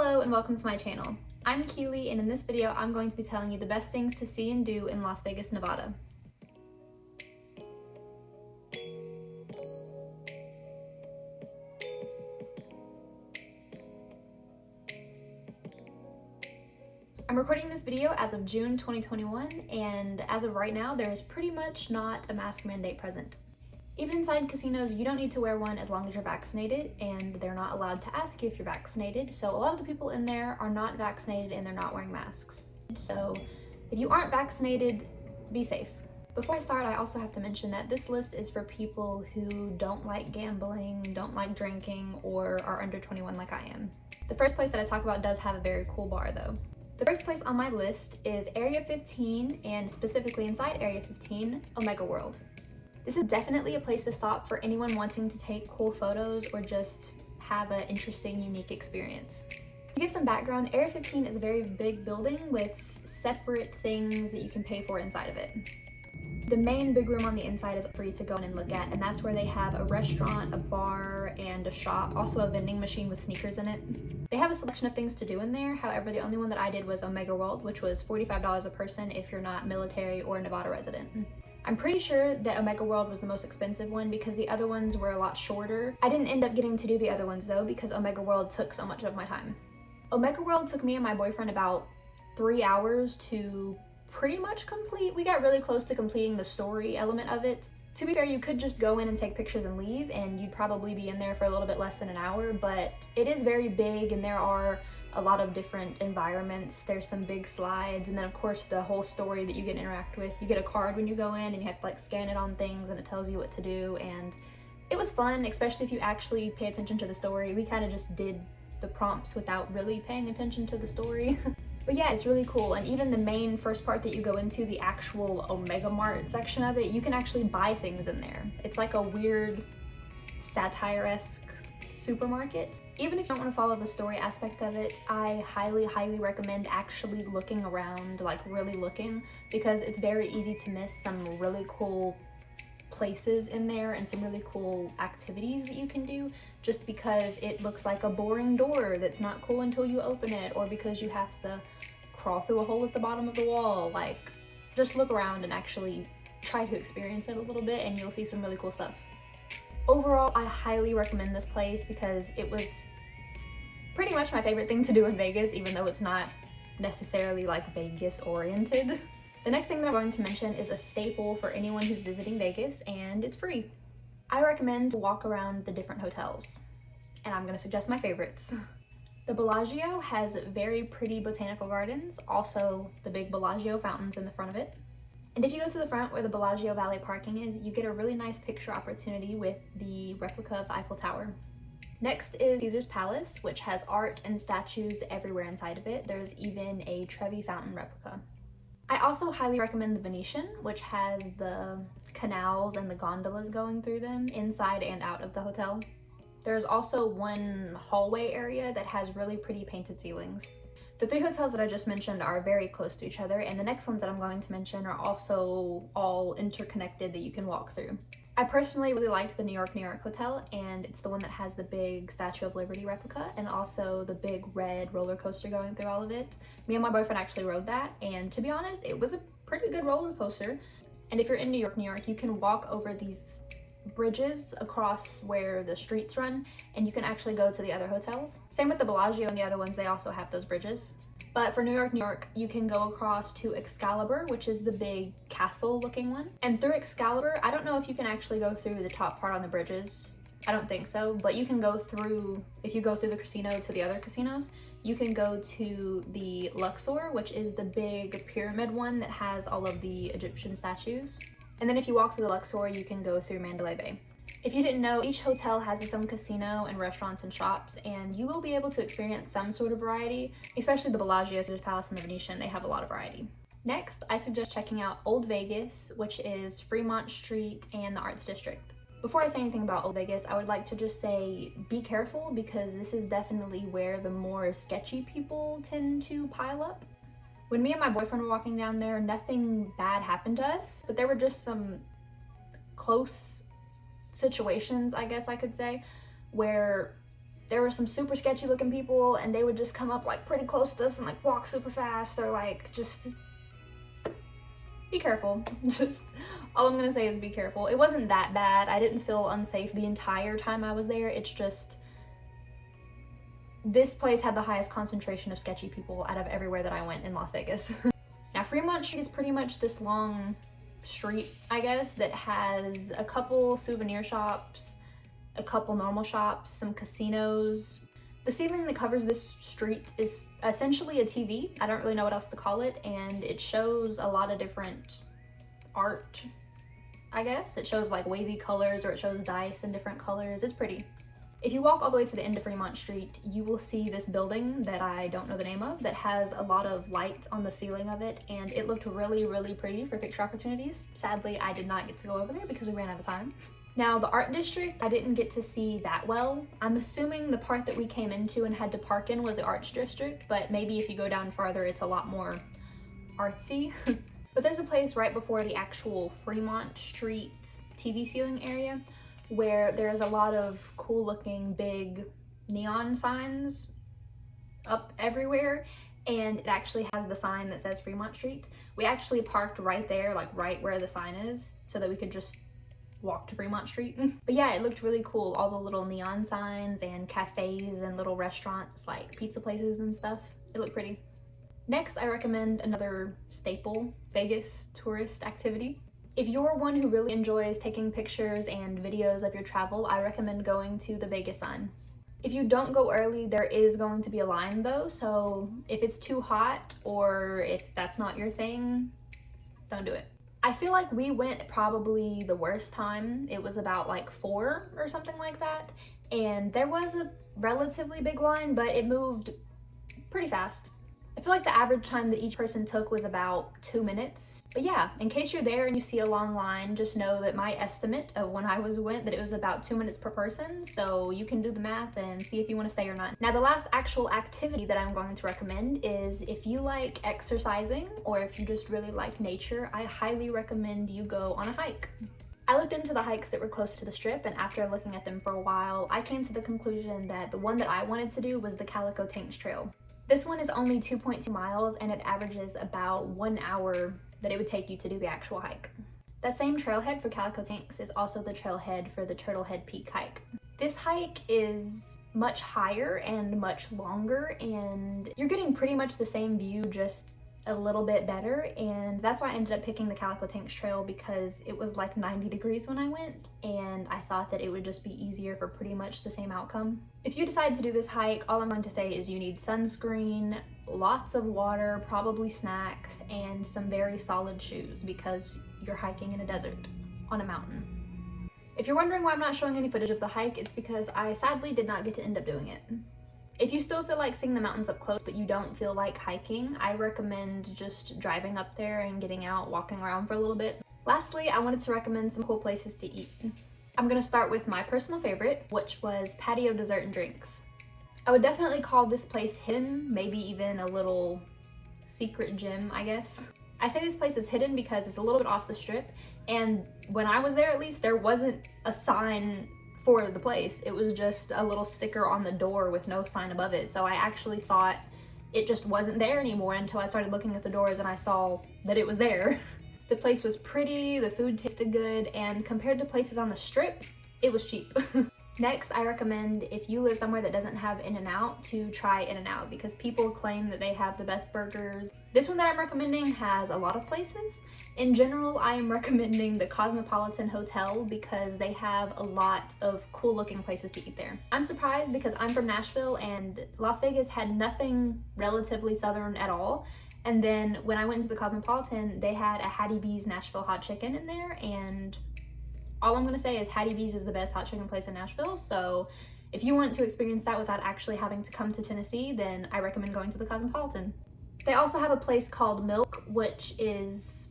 Hello and welcome to my channel. I'm Keely, and in this video I'm going to be telling you the best things to see and do in Las Vegas, Nevada. I'm recording this video as of June 2021, and as of right now there is pretty much not a mask mandate present. Even inside casinos, you don't need to wear one as long as you're vaccinated, and they're not allowed to ask you if you're vaccinated. So a lot of the people in there are not vaccinated and they're not wearing masks. So if you aren't vaccinated, be safe. Before I start, I also have to mention that this list is for people who don't like gambling, don't like drinking, or are under 21 like I am. The first place that I talk about does have a very cool bar though. The first place on my list is Area 15, and specifically inside Area 15, Omega World. This is definitely a place to stop for anyone wanting to take cool photos or just have an interesting, unique experience. To give some background, Area 15 is a very big building with separate things that you can pay for inside of it. The main big room on the inside is for you to go in and look at, and that's where they have a restaurant, a bar, and a shop, also a vending machine with sneakers in it. They have a selection of things to do in there. However, the only one that I did was Omega World, which was $45 a person if you're not military or Nevada resident. I'm pretty sure that Omega World was the most expensive one because the other ones were a lot shorter. I didn't end up getting to do the other ones though because Omega World took so much of my time. Omega World took me and my boyfriend about 3 hours to pretty much complete. We got really close to completing the story element of it. To be fair, you could just go in and take pictures and leave and you'd probably be in there for a little bit less than an hour, but it is very big and there are a lot of different environments. There's some big slides, and then of course the whole story that you get to interact with. You get a card when you go in and you have to like scan it on things and it tells you what to do, and it was fun, especially if you actually pay attention to the story. We kind of just did the prompts without really paying attention to the story. But yeah, it's really cool. And even the main first part that you go into, the actual Omega Mart section of it, you can actually buy things in there. It's like a weird satire-esque supermarket. Even if you don't want to follow the story aspect of it, I highly recommend actually looking around, like really looking, because it's very easy to miss some really cool places in there and some really cool activities that you can do just because it looks like a boring door that's not cool until you open it, or because you have to crawl through a hole at the bottom of the wall. Like, just look around and actually try to experience it a little bit and you'll see some really cool stuff. Overall, I highly recommend this place because it was pretty much my favorite thing to do in Vegas, even though it's not necessarily like Vegas oriented. The next thing that I'm going to mention is a staple for anyone who's visiting Vegas, and it's free. I recommend to walk around the different hotels, and I'm going to suggest my favorites. The Bellagio has very pretty botanical gardens, also the big Bellagio fountains in the front of it. And if you go to the front where the Bellagio Valet parking is, you get a really nice picture opportunity with the replica of the Eiffel Tower. Next is Caesar's Palace, which has art and statues everywhere inside of it. There's even a Trevi fountain replica. I also highly recommend the Venetian, which has the canals and the gondolas going through them inside and out of the hotel. There's also one hallway area that has really pretty painted ceilings. The three hotels that I just mentioned are very close to each other, and the next ones that I'm going to mention are also all interconnected that you can walk through. I personally really liked the New York Hotel, and it's the one that has the big Statue of Liberty replica and also the big red roller coaster going through all of it. Me and my boyfriend actually rode that, and to be honest, it was a pretty good roller coaster. And if you're in New York, you can walk over these bridges across where the streets run, and you can actually go to the other hotels. Same with the Bellagio and the other ones, they also have those bridges. But for New York, you can go across to Excalibur, which is the big castle looking one. And through Excalibur, I don't know if you can actually go through the top part on the bridges. I don't think so, but you can go through, if you go through the casino to the other casinos, you can go to the Luxor, which is the big pyramid one that has all of the Egyptian statues. And then if you walk through the Luxor, you can go through Mandalay Bay. If you didn't know, each hotel has its own casino and restaurants and shops, and you will be able to experience some sort of variety, especially the Bellagio, Caesar's Palace, and the Venetian. They have a lot of variety. Next, I suggest checking out Old Vegas, which is Fremont Street and the Arts District. Before I say anything about Old Vegas, I would like to just say be careful because this is definitely where the more sketchy people tend to pile up. When me and my boyfriend were walking down there, nothing bad happened to us, but there were just some close situations, I guess I could say, where there were some super sketchy looking people, and they would just come up like pretty close to us and like walk super fast, or like just be careful. Just all I'm gonna say is be careful. It wasn't that bad. I didn't feel unsafe the entire time I was there. It's just this place had the highest concentration of sketchy people out of everywhere that I went in Las Vegas. Now, Fremont Street is pretty much this long street, I guess, that has a couple souvenir shops, a couple normal shops, some casinos. The ceiling that covers this street is essentially a TV. I don't really know what else to call it, and it shows a lot of different art, I guess. It shows like wavy colors, or it shows dice in different colors. It's pretty. If you walk all the way to the end of Fremont Street, you will see this building that I don't know the name of that has a lot of lights on the ceiling of it, and it looked really, really pretty for picture opportunities. Sadly, I did not get to go over there because we ran out of time. Now, the art district, I didn't get to see that well. I'm assuming the part that we came into and had to park in was the arts district, but maybe if you go down farther, it's a lot more artsy. But there's a place right before the actual Fremont Street TV ceiling area where there's a lot of cool looking big neon signs up everywhere, and it actually has the sign that says Fremont Street. We actually parked right there, like right where the sign is, so that we could just walk to Fremont Street. But yeah, it looked really cool. All the little neon signs and cafes and little restaurants like pizza places and stuff. It looked pretty. Next, I recommend another staple Vegas tourist activity. If you're one who really enjoys taking pictures and videos of your travel, I recommend going to the Vegas sign. If you don't go early, there is going to be a line though, so if it's too hot or if that's not your thing, don't do it. I feel like we went probably the worst time. It was about like 4 or something like that, and there was a relatively big line, but it moved pretty fast. I feel like the average time that each person took was about 2 minutes. But yeah, in case you're there and you see a long line, just know that my estimate of when I went, that it was about 2 minutes per person, so you can do the math and see if you want to stay or not. Now, the last actual activity that I'm going to recommend is if you like exercising or if you just really like nature, I highly recommend you go on a hike. I looked into the hikes that were close to the strip, and after looking at them for a while, I came to the conclusion that the one that I wanted to do was the Calico Tanks Trail. This one is only 2.2 miles, and it averages about 1 hour that it would take you to do the actual hike. That same trailhead for Calico Tanks is also the trailhead for the Turtlehead Peak hike. This hike is much higher and much longer, and you're getting pretty much the same view, just a little bit better, and that's why I ended up picking the Calico Tanks Trail, because it was like 90 degrees when I went, and I thought that it would just be easier for pretty much the same outcome. If you decide to do this hike, all I'm going to say is you need sunscreen, lots of water, probably snacks, and some very solid shoes, because you're hiking in a desert on a mountain. If you're wondering why I'm not showing any footage of the hike, it's because I sadly did not get to end up doing it. If you still feel like seeing the mountains up close but you don't feel like hiking, I recommend just driving up there and getting out, walking around for a little bit. Lastly, I wanted to recommend some cool places to eat. I'm gonna start with my personal favorite, which was Patio Dessert and Drinks. I would definitely call this place hidden, maybe even a little secret gem, I guess. I say this place is hidden because it's a little bit off the strip, and when I was there at least, there wasn't a sign for the place. It was just a little sticker on the door with no sign above it. So I actually thought it just wasn't there anymore until I started looking at the doors and I saw that it was there. The place was pretty, the food tasted good, and compared to places on the strip, it was cheap. Next, I recommend if you live somewhere that doesn't have In-N-Out to try In-N-Out, because people claim that they have the best burgers. This one that I'm recommending has a lot of places. In general, I am recommending the Cosmopolitan Hotel because they have a lot of cool looking places to eat there. I'm surprised because I'm from Nashville and Las Vegas had nothing relatively southern at all. And then when I went to the Cosmopolitan, they had a Hattie B's Nashville hot chicken in there, and all I'm gonna say is Hattie B's is the best hot chicken place in Nashville. So if you want to experience that without actually having to come to Tennessee, then I recommend going to the Cosmopolitan. They also have a place called Milk, which is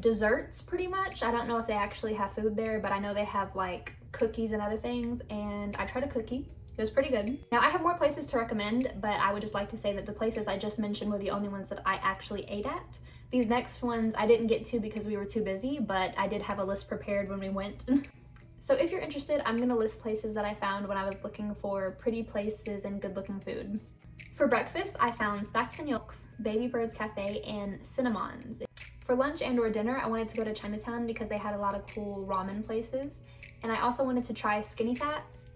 desserts pretty much. I don't know if they actually have food there, but I know they have like cookies and other things, and I tried a cookie. It was pretty good. Now, I have more places to recommend, but I would just like to say that the places I just mentioned were the only ones that I actually ate at. These next ones I didn't get to because we were too busy, but I did have a list prepared when we went. So if you're interested, I'm gonna list places that I found when I was looking for pretty places and good looking food. For breakfast, I found Stacks and Yolks, Baby Birds Cafe, and Cinnamons. For lunch and or dinner, I wanted to go to Chinatown because they had a lot of cool ramen places. And I also wanted to try Skinny Fats,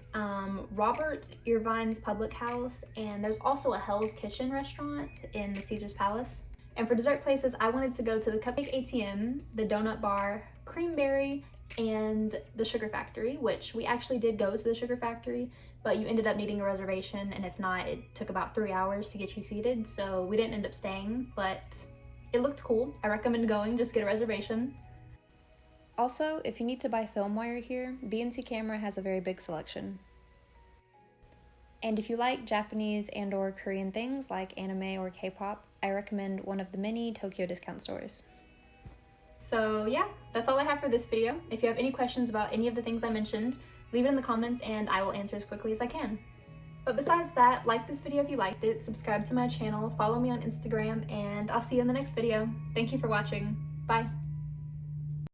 Robert Irvine's Public House, and there's also a Hell's Kitchen restaurant in the Caesar's Palace. And for dessert places, I wanted to go to the Cupcake ATM, the Donut Bar, Creamberry, and the Sugar Factory, which we actually did go to the Sugar Factory, but you ended up needing a reservation, and if not, it took about 3 hours to get you seated, so we didn't end up staying, but it looked cool. I recommend going, just get a reservation. Also, if you need to buy film while you're here, B&C Camera has a very big selection. And if you like Japanese and or Korean things like anime or K-pop, I recommend one of the many Tokyo discount stores. So yeah, that's all I have for this video. If you have any questions about any of the things I mentioned, leave it in the comments and I will answer as quickly as I can. But besides that, like this video if you liked it, subscribe to my channel, follow me on Instagram, and I'll see you in the next video. Thank you for watching. Bye!